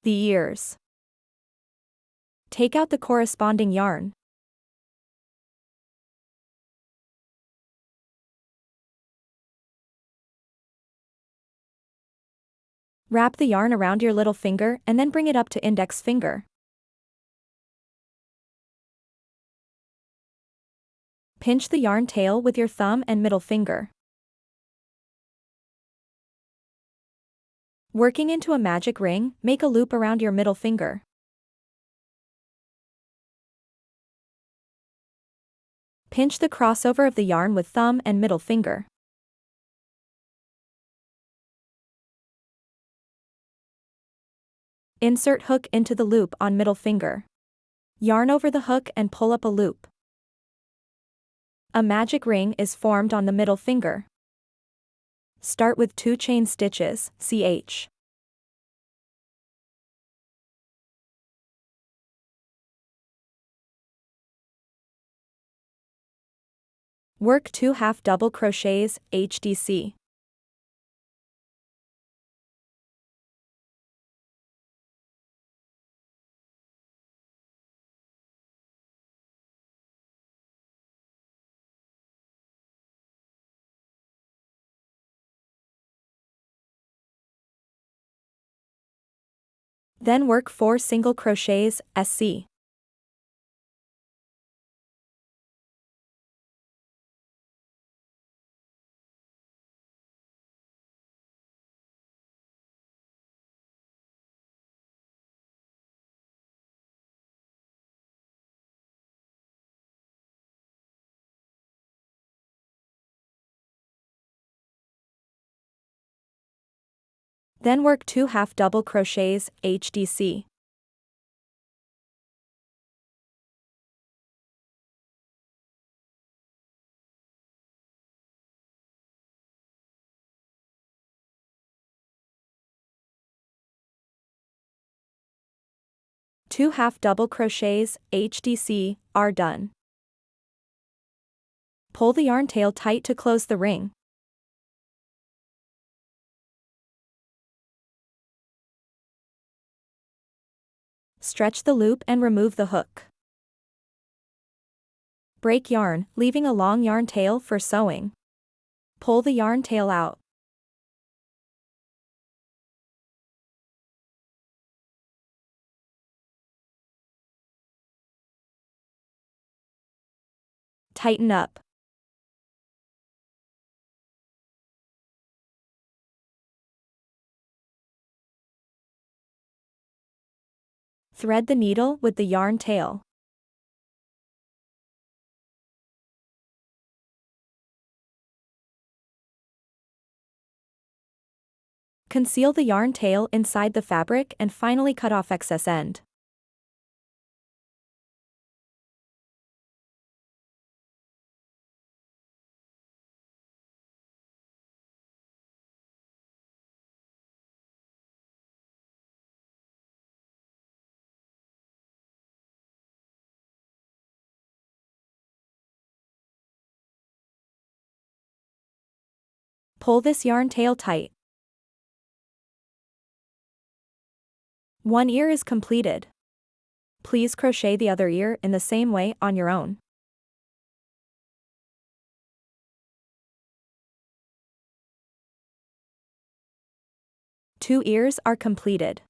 The ears. Take out the corresponding yarn. Wrap the yarn around your little finger and then bring it up to index finger. Pinch the yarn tail with your thumb and middle finger. Working into a magic ring, make a loop around your middle finger. Pinch the crossover of the yarn with thumb and middle finger. Insert hook into the loop on middle finger. Yarn over the hook and pull up a loop. A magic ring is formed on the middle finger. Start with 2 chain stitches, ch. Work 2 half double crochets, hdc. Then work 4 single crochets, sc. Then work 2 half double crochets, hdc. Two half double crochets, hdc, are done. Pull the yarn tail tight to close the ring. Stretch the loop and remove the hook. Break yarn, leaving a long yarn tail for sewing. Pull the yarn tail out. Tighten up. Thread the needle with the yarn tail. Conceal the yarn tail inside the fabric and finally cut off excess end. Pull this yarn tail tight. One ear is completed. Please crochet the other ear in the same way on your own. Two ears are completed.